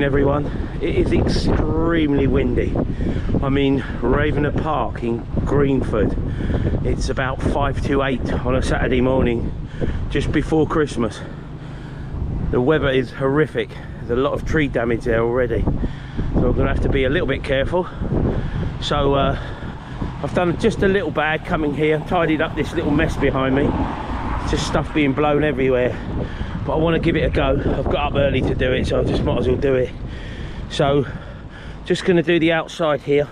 morning everyone. It is extremely windy. I'm in Ravenor Park in Greenford. It's about 5 to 8 on a Saturday morning just before Christmas. The weather is horrific. There's a lot of tree damage there already, so I'm gonna have to be a little bit careful. So I've done just a little bag coming here, tidied up this little mess behind me. Just stuff being blown everywhere, but I want to give it a go. I've got up early to do it, so I just might as well do it. So just going to do the outside here,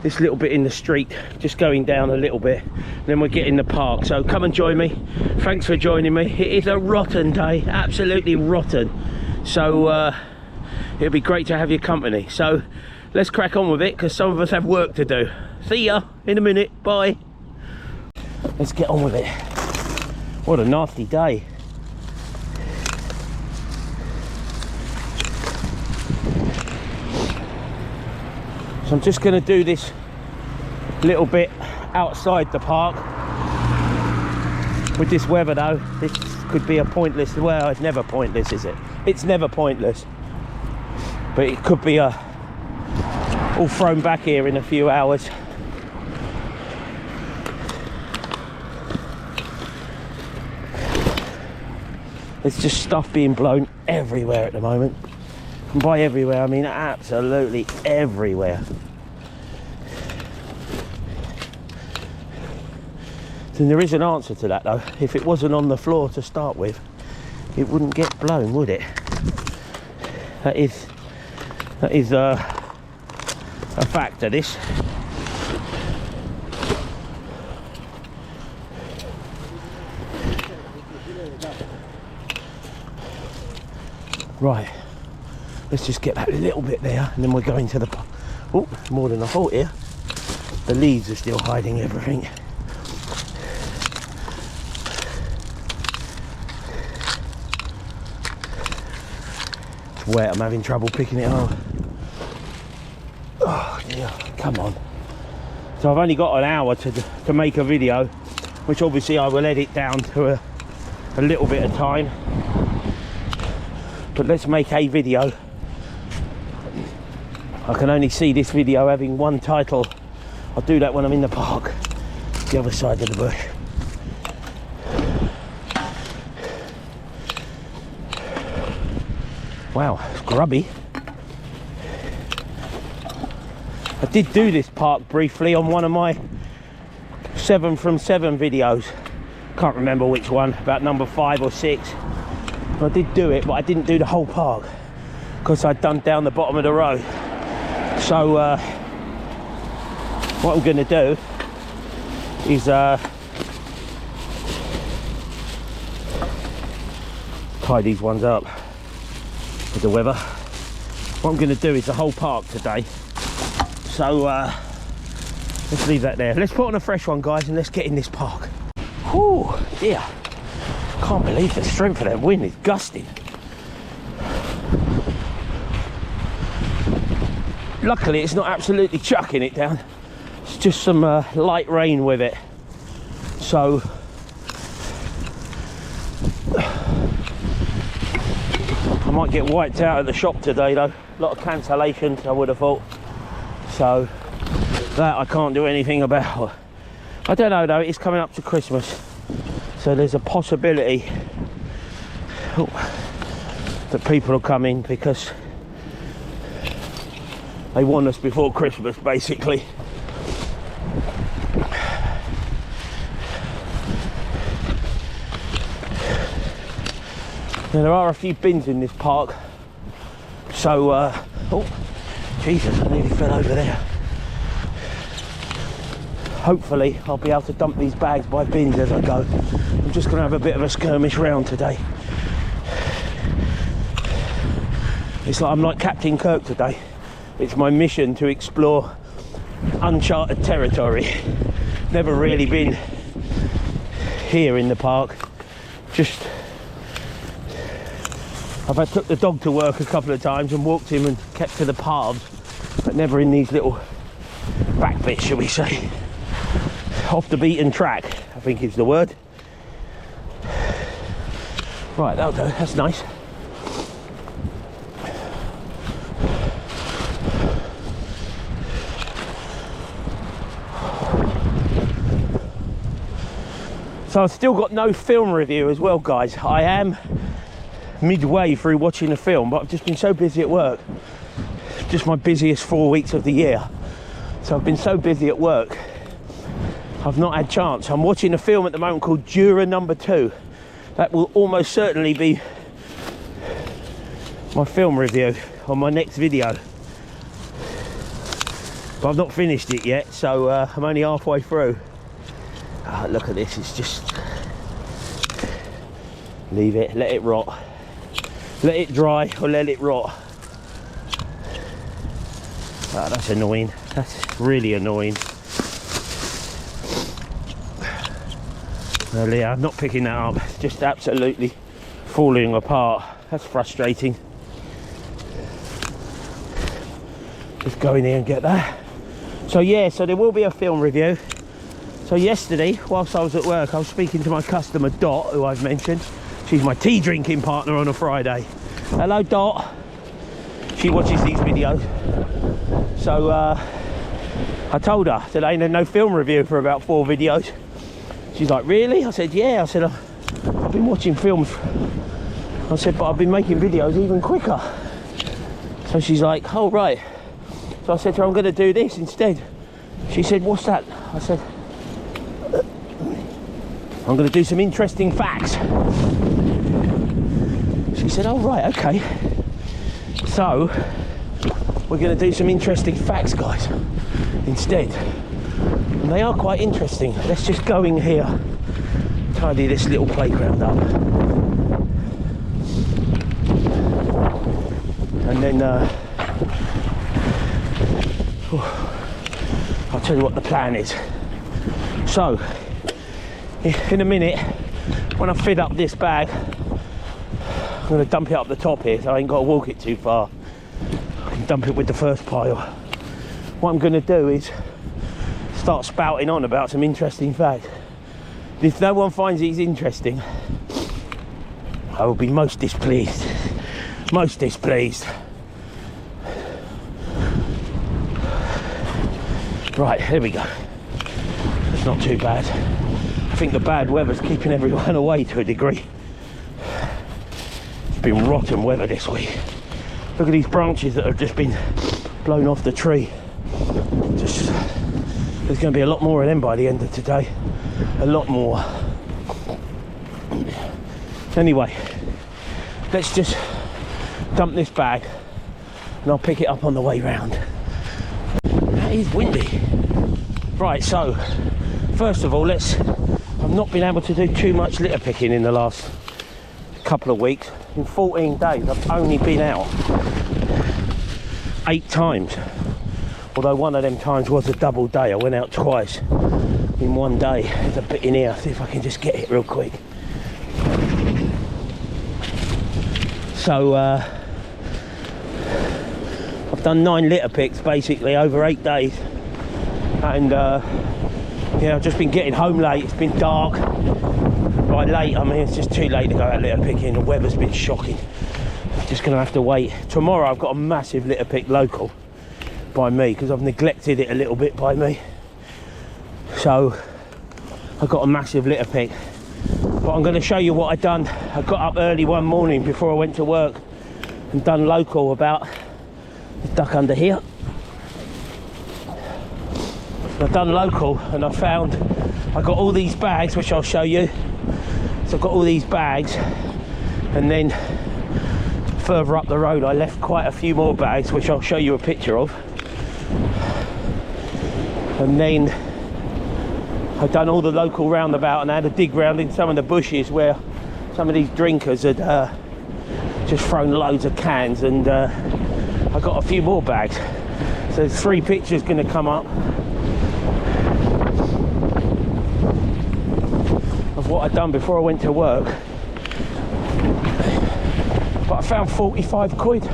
this little bit in the street, just going down a little bit, then we'll get in the park. So come and join me. Thanks for joining me. It is a rotten day, absolutely rotten, so it'll be great to have your company. So let's crack on with it, because some of us have work to do. See ya in a minute. Bye. Let's get on with it. What a nasty day. So I'm just going to do this little bit outside the park. With this weather though, this could be a pointless, well, it's never pointless, is it? It's never pointless. But it could be all thrown back here in a few hours. There's just stuff being blown everywhere at the moment. And by everywhere, I mean absolutely everywhere. And there is an answer to that though. If it wasn't on the floor to start with, it wouldn't get blown, would it? That is a factor, this. Right, let's just get that little bit there, and then we're going to the... Oh, more than a halt here. The leaves are still hiding everything. It's wet, I'm having trouble picking it up. Oh dear, come on. So I've only got an hour to make a video, which obviously I will edit down to a little bit of time. But let's make a video. I can only see this video having one title. I'll do that when I'm in the park, the other side of the bush. Wow, it's grubby. I did do this park briefly on one of my 7 from 7 videos. Can't remember which one, about number 5 or 6. I did do it, but I didn't do the whole park because I'd done down the bottom of the road. So what I'm going to do is tie these ones up with the weather. What I'm going to do is the whole park today. So let's leave that there. Let's put on a fresh one, guys, and let's get in this park. Whew, dear. Can't believe the strength of that wind. Is gusting. Luckily it's not absolutely chucking it down, it's just some light rain with it. So I might get wiped out at the shop today though. A lot of cancellations, I would have thought, so that I can't do anything about. I don't know though, it's coming up to Christmas, so there's a possibility that people will come in because they want us before Christmas, basically. Now, there are a few bins in this park, so oh Jesus, I nearly fell over there. Hopefully I'll be able to dump these bags by bins as I go. I'm just going to have a bit of a skirmish round today. It's like I'm like Captain Kirk today. It's my mission to explore uncharted territory. Never really been here in the park. Just I've took the dog to work a couple of times and walked him and kept to the paths, but never in these little back bits, shall we say. Off the beaten track, I think is the word. Right, that'll do, that's nice. So I've still got no film review as well, guys. I am midway through watching the film, but I've just been so busy at work. Just my busiest 4 weeks of the year. So I've been so busy at work, I've not had chance. I'm watching a film at the moment called Juror Number 2. That will almost certainly be my film review on my next video. But I've not finished it yet, so I'm only halfway through. Oh, look at this, it's just... Leave it, let it rot. Let it dry or let it rot. Oh, that's annoying. That's really annoying. Well, yeah, I'm not picking that up. It's just absolutely falling apart. That's frustrating. Just go in here and get that. So yeah, so there will be a film review. So yesterday, whilst I was at work, I was speaking to my customer Dot, who I've mentioned. She's my tea drinking partner on a Friday. Hello Dot. She watches these videos. So I told her that I ain't had no film review for about 4 videos. She's like, really? I said, yeah. I said, I've been watching films. I said, but I've been making videos even quicker. So she's like, oh right. So I said to her, I'm going to do this instead. She said, what's that? I said, I'm going to do some interesting facts. She said, oh right, okay. So we're going to do some interesting facts, guys, instead. And they are quite interesting. Let's just go in here, tidy this little playground up, and then I'll tell you what the plan is. So in a minute, when I fit up this bag, I'm going to dump it up the top here, so I ain't got to walk it too far. I can dump it with the first pile. What I'm going to do is start spouting on about some interesting facts. If no one finds these interesting, I will be most displeased. Most displeased. Right, here we go. It's not too bad. I think the bad weather's keeping everyone away to a degree. It's been rotten weather this week. Look at these branches that have just been blown off the tree. There's going to be a lot more of them by the end of today. A lot more. Anyway, let's just dump this bag and I'll pick it up on the way round. That is windy. Right, so first of all, I've not been able to do too much litter picking in the last couple of weeks. In 14 days, I've only been out 8 times. Although one of them times was a double day. I went out twice in one day. There's a bit in here. See if I can just get it real quick. So I've done 9 litter picks basically over 8 days, and yeah, I've just been getting home late. It's been dark. By late, I mean it's just too late to go out litter picking. The weather's been shocking. I'm just gonna have to wait. Tomorrow I've got a massive litter pick local by me because I've neglected it a little bit by me. So I've got a massive litter pick. But I'm going to show you what I've done. I got up early one morning before I went to work and done local about the duck under here. I've done local and I found I got all these bags, which I'll show you. So I've got all these bags, and then further up the road I left quite a few more bags, which I'll show you a picture of. And then I've done all the local roundabout, and I had a dig round in some of the bushes where some of these drinkers had just thrown loads of cans, and I got a few more bags. So there's 3 pictures going to come up of what I'd done before I went to work. But I found 45 quid.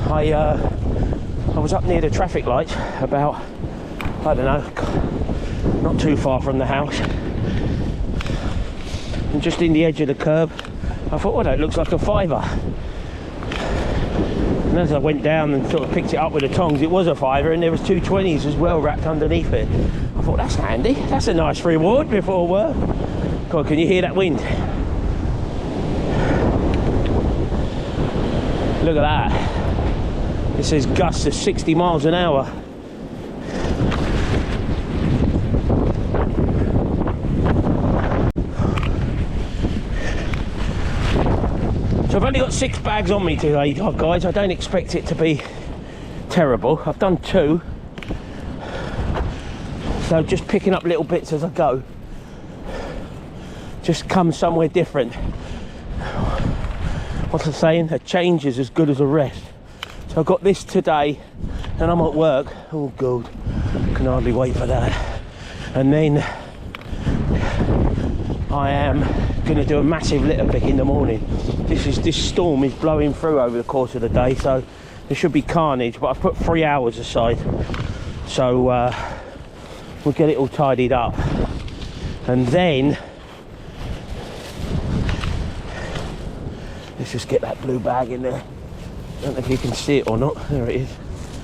I was up near the traffic lights about, I don't know, not too far from the house, and just in the edge of the curb I thought, well, that looks like a £5. And as I went down and sort of picked it up with the tongs, it was a £5, and there was 2 20s as well wrapped underneath it. I thought, that's handy. That's a nice reward before work. God, can you hear that wind? Look at that. It says gusts of 60 miles an hour. So I've only got 6 bags on me today, guys. I don't expect it to be terrible. I've done 2. So just picking up little bits as I go. Just come somewhere different. What's I saying? A change is as good as a rest. So I've got this today, and I'm at work. Oh God, can hardly wait for that. And then I am going to do a massive litter pick in the morning. This storm is blowing through over the course of the day, so there should be carnage. But I've put 3 hours aside, so we'll get it all tidied up, and then let's just get that blue bag in there. I don't know if you can see it or not. There it is.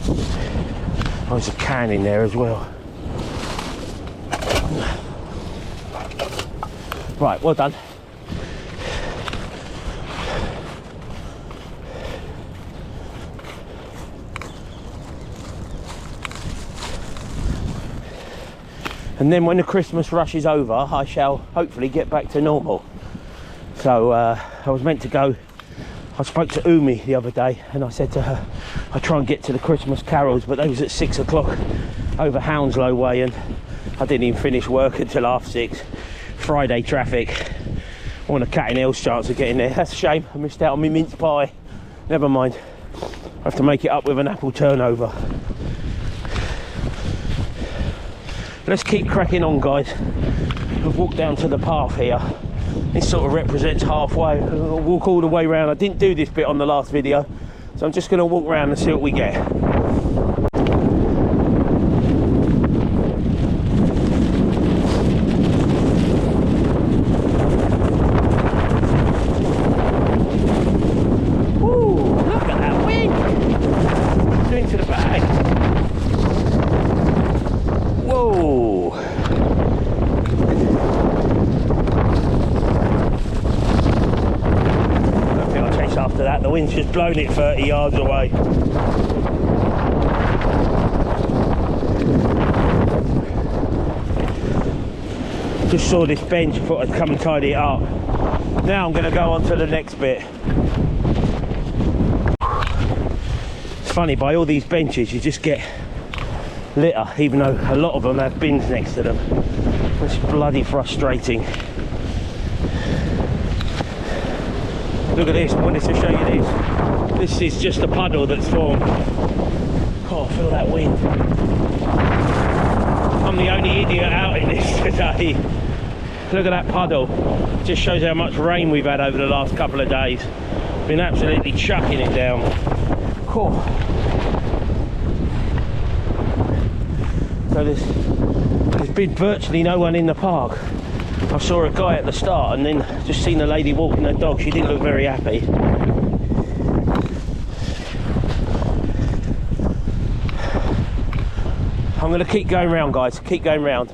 Oh, there's a can in there as well. Right, well done. And then when the Christmas rush is over, I shall hopefully get back to normal. So I was meant to go. I spoke to Umi the other day, and I said to her, I'll try and get to the Christmas carols, but they was at 6 o'clock over Hounslow Way, and I didn't even finish work until 6:30. Friday traffic. I want a cat in hell's chance of getting there. That's a shame. I missed out on my mince pie. Never mind. I have to make it up with an apple turnover. Let's keep cracking on, guys. I've walked down to the path here. This sort of represents halfway. I'll walk all the way around. I didn't do this bit on the last video, so I'm just going to walk around and see what we get. Ooh, look at that wind! It's into the bag. Whoa! After that, the wind's just blown it 30 yards away. Just saw this bench, thought I'd come and tidy it up. Now I'm going to go on to the next bit. It's funny, by all these benches you just get litter, even though a lot of them have bins next to them. It's bloody frustrating. Look at this, I wanted to show you this. This is just a puddle that's formed. Oh, feel that wind. I'm the only idiot out in this today. Look at that puddle. Just shows how much rain we've had over the last couple of days. Been absolutely chucking it down. Oh. So there's been virtually no one in the park. I saw a guy at the start, and then just seen a lady walking her dog. She didn't look very happy. I'm going to keep going round, guys. Keep going round.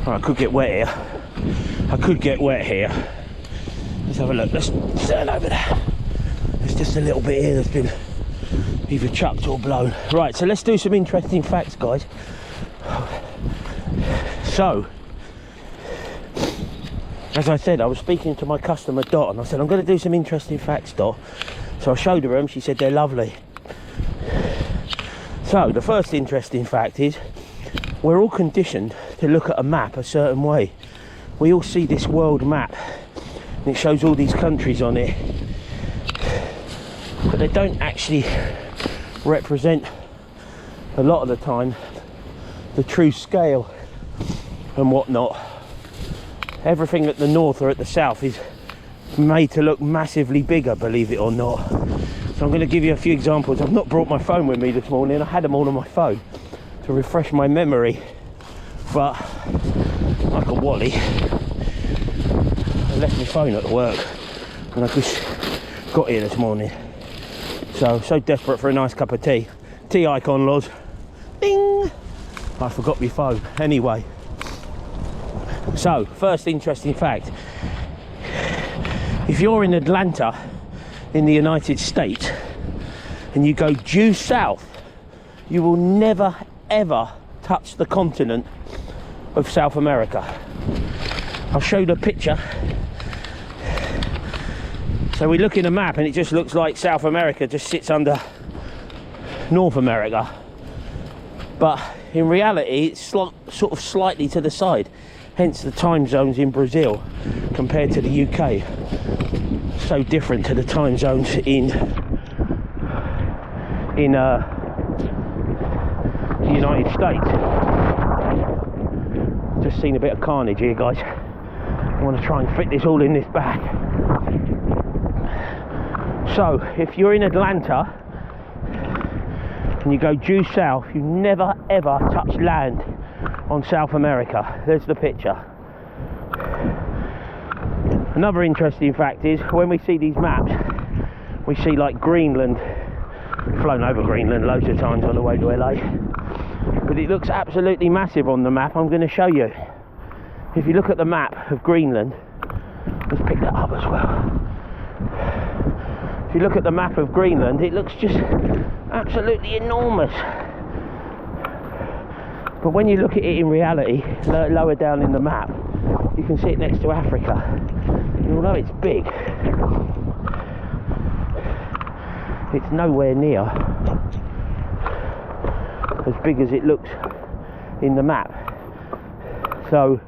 I could get wet here. I could get wet here. Let's have a look. Let's turn over there. There's just a little bit here that's been either chucked or blown. Right, so let's do some interesting facts, guys. So, as I said, I was speaking to my customer Dot, and I said, I'm going to do some interesting facts, Dot. So I showed her them. She said they're lovely. So the first interesting fact is, we're all conditioned to look at a map a certain way. We all see this world map, and it shows all these countries on it, but they don't actually represent, a lot of the time, the true scale and whatnot. Everything at the north or at the south is made to look massively bigger, believe it or not. So I'm going to give you a few examples. I've not brought my phone with me this morning. I had them all on my phone to refresh my memory, but like a Wally, I left my phone at work and I just got here this morning. So desperate for a nice cup of tea. Tea icon, Loz. Ding! I forgot my phone. Anyway, so first interesting fact. If you're in Atlanta in the United States and you go due south, you will never ever touch the continent of South America. I'll show you the picture. So we look in a map and it just looks like South America just sits under North America, but in reality it's sort of slightly to the side, hence the time zones in Brazil compared to the UK, so different to the time zones in the United States. Just seen a bit of carnage here, guys. I want to try and fit this all in this bag. So if you're in Atlanta and you go due south, you never ever touch land on South America. There's the picture. Another interesting fact is when we see these maps, we see like Greenland. We've flown over Greenland loads of times on the way to LA, but it looks absolutely massive on the map. I'm going to show you. If you look at the map of Greenland, let's pick that up as well. If you look at the map of Greenland, it looks just absolutely enormous. But when you look at it in reality, lower down in the map, you can see it next to Africa. And although it's big, it's nowhere near as big as it looks in the map. So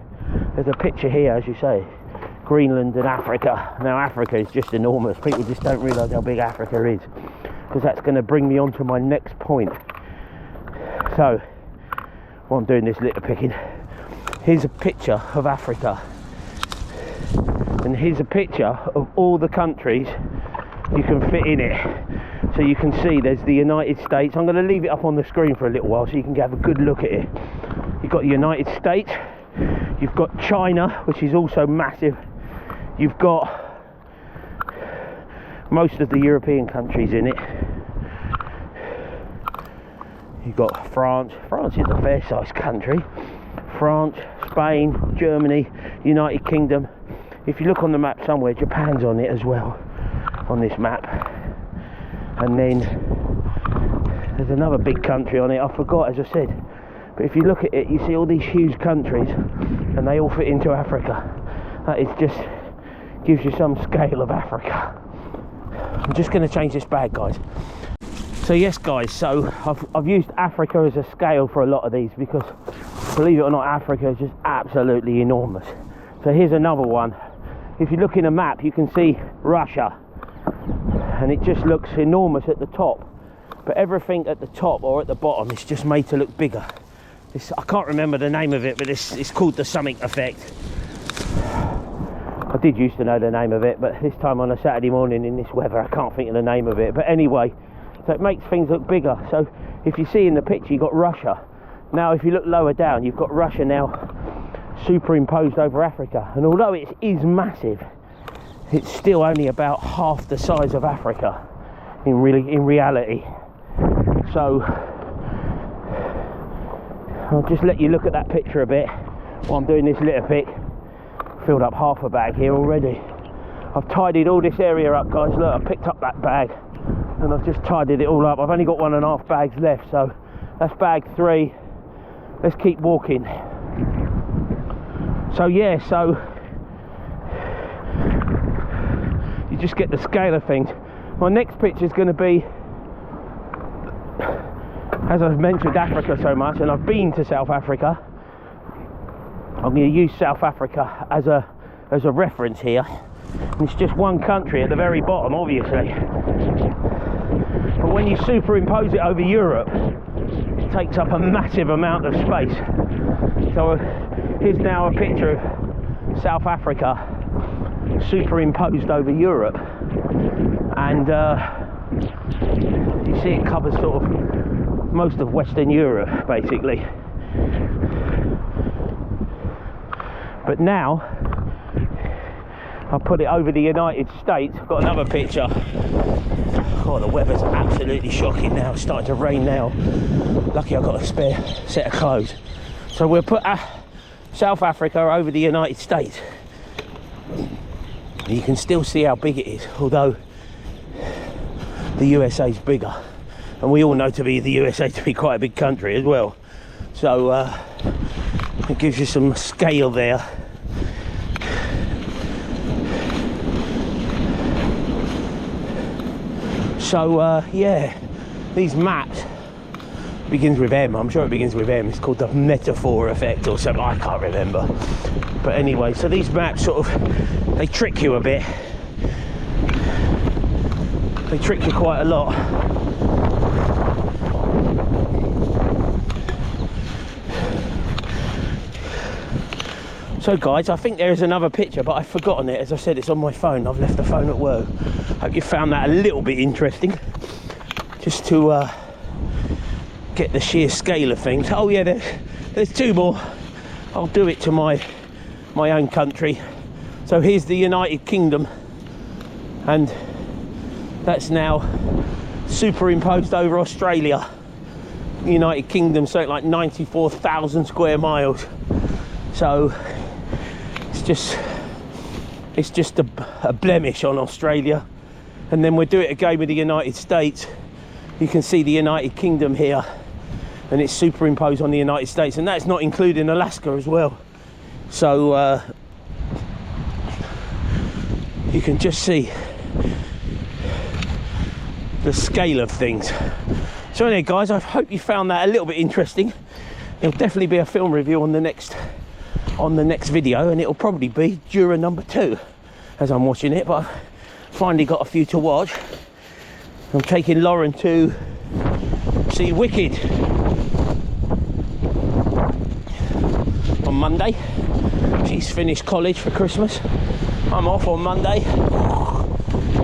there's a picture here, as you say, Greenland and Africa. Now Africa is just enormous. People just don't realise how big Africa is, because that's going to bring me on to my next point. So while I'm doing this litter picking, here's a picture of Africa, and here's a picture of all the countries you can fit in it. So you can see there's the United States. I'm going to leave it up on the screen for a little while so you can have a good look at it. You've got the United States, you've got China, which is also massive, you've got most of the European countries in it, you've got France. France is a fair sized country. France, Spain, Germany, United Kingdom. If you look on the map somewhere, Japan's on it as well, on this map. And then there's another big country on it, I forgot, as I said. But if you look at it, you see all these huge countries and they all fit into Africa. That is just gives you some scale of Africa. I'm just going to change this bag, guys. So yes, guys, so I've used Africa as a scale for a lot of these because, believe it or not, Africa is just absolutely enormous. So here's another one. If you look in a map, you can see Russia, and it just looks enormous at the top, but everything at the top or at the bottom is just made to look bigger. I can't remember the name of it, but it's called the something effect. I did used to know the name of it, but this time on a Saturday morning in this weather, I can't think of the name of it. But anyway, so it makes things look bigger. So if you see in the picture, you've got Russia. Now if you look lower down, you've got Russia now superimposed over Africa, and although it is massive, it's still only about half the size of Africa in reality. So I'll just let you look at that picture a bit while I'm doing this litter pick. Filled up half a bag here already. I've tidied all this area up, guys. Look, I picked up that bag and I've just tidied it all up. I've only got 1.5 bags left, so that's bag 3. Let's keep walking. So yeah, so you just get the scale of things. My next picture is going to be, as I've mentioned Africa so much, and I've been to South Africa, I'm going to use South Africa as a reference here. And it's just one country at the very bottom, obviously. But when you superimpose it over Europe, it takes up a massive amount of space. So here's now a picture of South Africa superimposed over Europe. And can see it covers sort of most of Western Europe, basically. But now, I'll put it over the United States. I've got another picture. Oh, the weather's absolutely shocking now. It's starting to rain now. Lucky I've got a spare set of clothes. So we'll put South Africa over the United States. You can still see how big it is, although the USA's bigger. And we all know the USA to be quite a big country as well. So it gives you some scale there. So yeah, these maps begins with M. I'm sure it begins with M. It's called the metaphor effect or something. I can't remember. But anyway, so these maps sort of, they trick you a bit. They trick you quite a lot. So guys, I think there is another picture, but I've forgotten it. As I said, it's on my phone. I've left the phone at work. Hope you found that a little bit interesting, just to get the sheer scale of things. Oh yeah, there's two more. I'll do it to my own country. So here's the United Kingdom, and that's now superimposed over Australia. United Kingdom, something like 94,000 square miles. So it's just a blemish on Australia. And then we'll do it again with the United States. You can see the United Kingdom here, and it's superimposed on the United States, and that's not including Alaska as well. So you can just see the scale of things. So anyway guys, I hope you found that a little bit interesting. There'll definitely be a film review on the next video, and it'll probably be Jura number 2 as I'm watching it, but I've finally got a few to watch. I'm taking Lauren to see Wicked on Monday. She's finished college for Christmas. I'm off on Monday.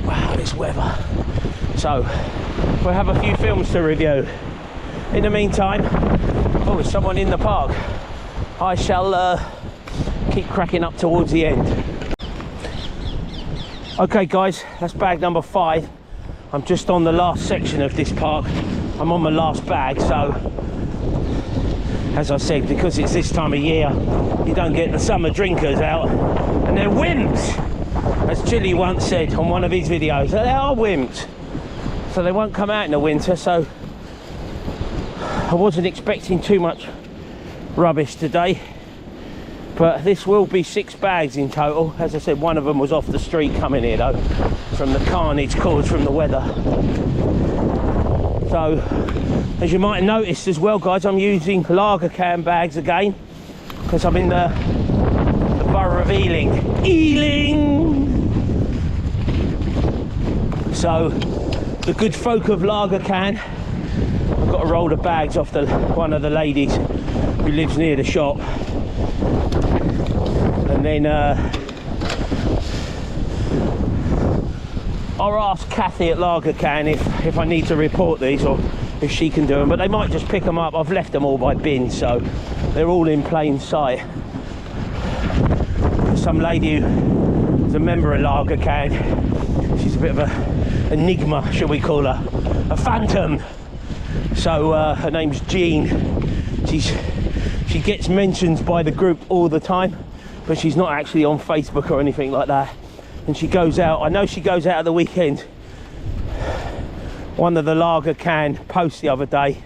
Wow, this weather. So we'll have a few films to review. In the meantime, oh, there's someone in the park. I shall keep cracking up towards the end. Okay guys, that's bag number 5. I'm just on the last section of this park. I'm on my last bag, so as I said, because it's this time of year, you don't get the summer drinkers out, and they're wimps, as Chili once said on one of his videos. They are wimps, so they won't come out in the winter. So I wasn't expecting too much rubbish today, but this will be 6 bags in total. As I said, one of them was off the street coming here though, from the carnage caused from the weather. So as you might have noticed as well guys, I'm using lager can bags again, because I'm in the borough of Ealing. So the good folk of lager can, I've got a roll of bags off one of the ladies who lives near the shop, and then I'll ask Kathy at Lager Can if I need to report these, or if she can do them, but they might just pick them up. I've left them all by bin, so they're all in plain sight. Some lady who's a member of Lager Can, she's a bit of a enigma, shall we call her, a phantom. So her name's Jean. She gets mentioned by the group all the time, but she's not actually on Facebook or anything like that. And she goes out, I know she goes out at the weekend. One of the Lager Can posts the other day,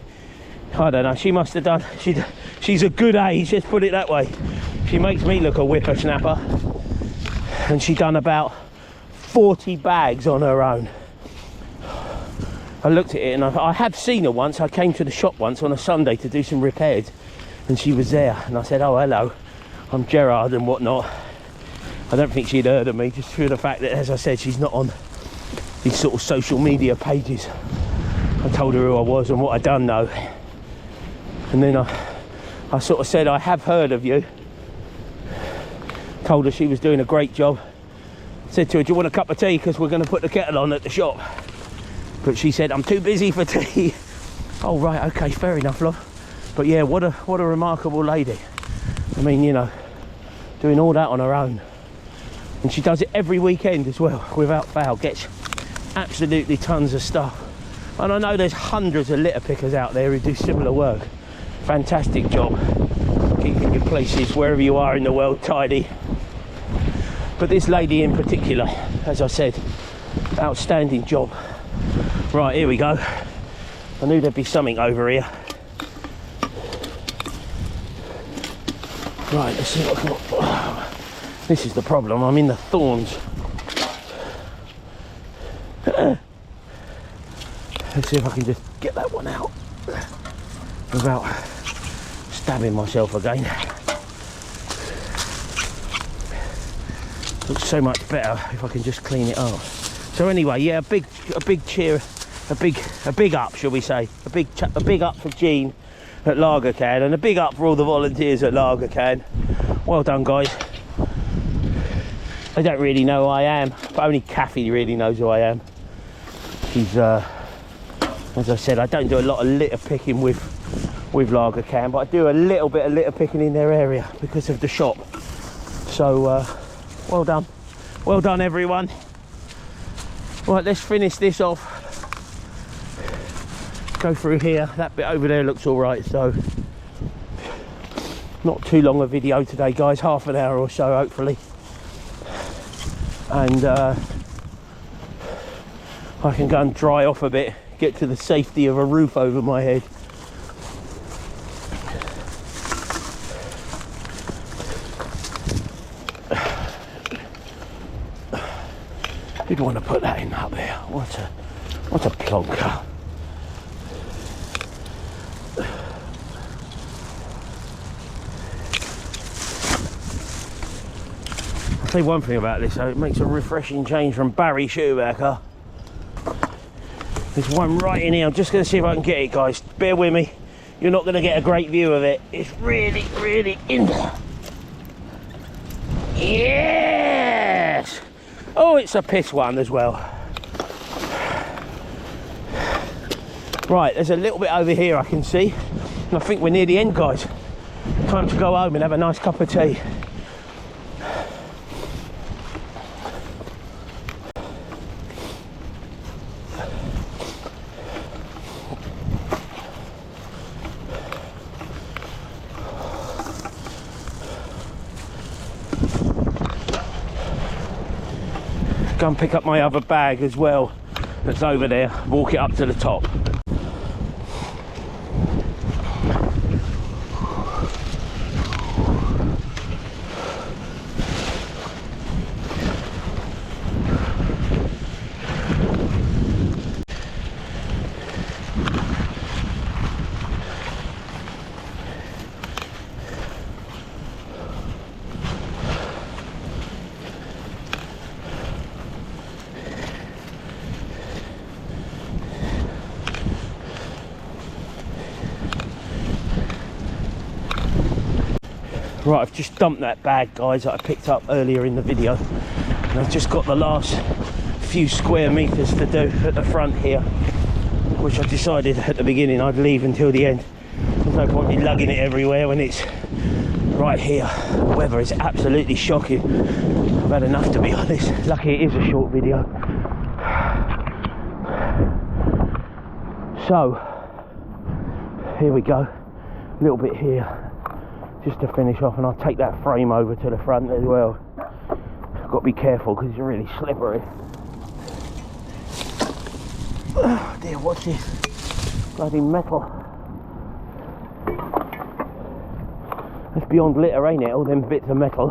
I don't know, she must have done, she's a good age, let's put it that way. She makes me look a whippersnapper, and she done about 40 bags on her own. I looked at it, and I have seen her once. I came to the shop once on a Sunday to do some repairs, and she was there, and I said, oh hello, I'm Gerard and whatnot. I don't think she'd heard of me, just through the fact that, as I said, she's not on these sort of social media pages. I told her who I was and what I'd done though, and then I sort of said, I have heard of you. Told her she was doing a great job. Said to her, do you want a cup of tea, because we're going to put the kettle on at the shop. But she said, I'm too busy for tea. Oh, right, okay, fair enough, love. But yeah, what a remarkable lady. I mean, you know, doing all that on her own. And she does it every weekend as well, without fail. Gets absolutely tons of stuff. And I know there's hundreds of litter pickers out there who do similar work. Fantastic job keeping your places, wherever you are in the world, tidy. But this lady in particular, as I said, outstanding job. Right, here we go. I knew there'd be something over here. Right, let's see what I can... Oh, this is the problem, I'm in the thorns. Let's see if I can just get that one out without stabbing myself again. Looks so much better if I can just clean it up. So anyway, yeah, a big cheer, a big up, shall we say? A big up for Jean at Lager Can, and a big up for all the volunteers at Lager Can. Well done, guys. They don't really know who I am, but only Kathy really knows who I am. She's, as I said, I don't do a lot of litter picking with Lager Can, but I do a little bit of litter picking in their area because of the shop. So, well done everyone. Right, let's finish this off. Go through here. That bit over there looks all right, so not too long a video today, guys. Half an hour or so, hopefully. And I can go and dry off a bit, get to the safety of a roof over my head. You'd want to put that in up there. What a plonker. I'll say one thing about this though, it makes a refreshing change from Barry Shoemaker. There's one right in here. I'm just going to see if I can get it, guys. Bear with me. You're not going to get a great view of it. It's really in there. Yes! Oh, it's a piss one as well. Right, there's a little bit over here I can see. And I think we're near the end, guys. Time to go home and have a nice cup of tea. Go and pick up my other bag as well that's over there, walk it up to the top. Right, I've just dumped that bag, guys, that I picked up earlier in the video. And I've just got the last few square meters to do at the front here, which I decided at the beginning I'd leave until the end. There's no point in lugging it everywhere when it's right here. The weather is absolutely shocking. I've had enough, to be honest. Lucky it is a short video. So, here we go. A little bit here. Just to finish off, and I'll take that frame over to the front as well. I've got to be careful because it's really slippery. Oh dear, what's this? Bloody metal. It's beyond litter, ain't it? All them bits of metal.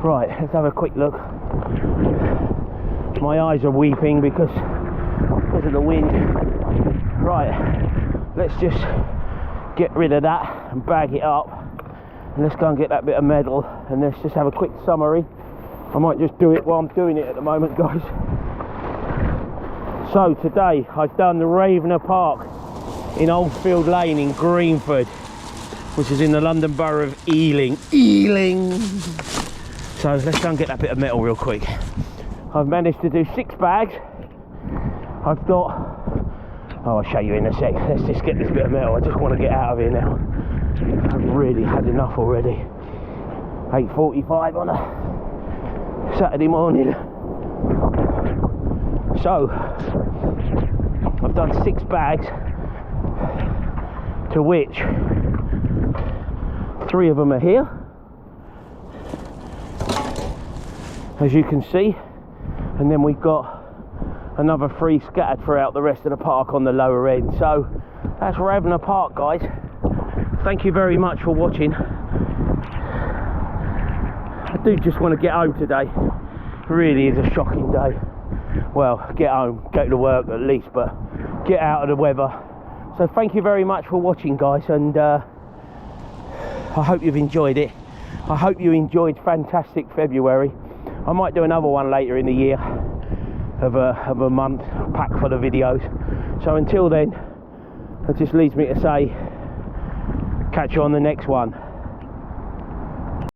Right, let's have a quick look. My eyes are weeping because of the wind. Right, let's just get rid of that and bag it up, and let's go and get that bit of metal, and let's just have a quick summary. I might just do it while I'm doing it at the moment, guys. So today I've done the Ravenor Park in Oldfield Lane in Greenford, which is in the London Borough of Ealing. So let's go and get that bit of metal real quick. I've managed to do 6 bags. I've got, oh, I'll show you in a sec. Let's just get this bit of metal. I just want to get out of here now. I've really had enough already. 8:45 on a Saturday morning. So I've done 6 bags, to which 3 of them are here, as you can see, and then we've got another 3 scattered throughout the rest of the park on the lower end. So that's Ravenor Park, guys. Thank you very much for watching. I do just want to get home today. It really is a shocking day. Well, get home, go to work at least, but get out of the weather. So thank you very much for watching, guys, and I hope you've enjoyed it. I hope you enjoyed fantastic February. I might do another one later in the year of a month packed full of videos. So until then, it just leaves me to say, catch you on the next one.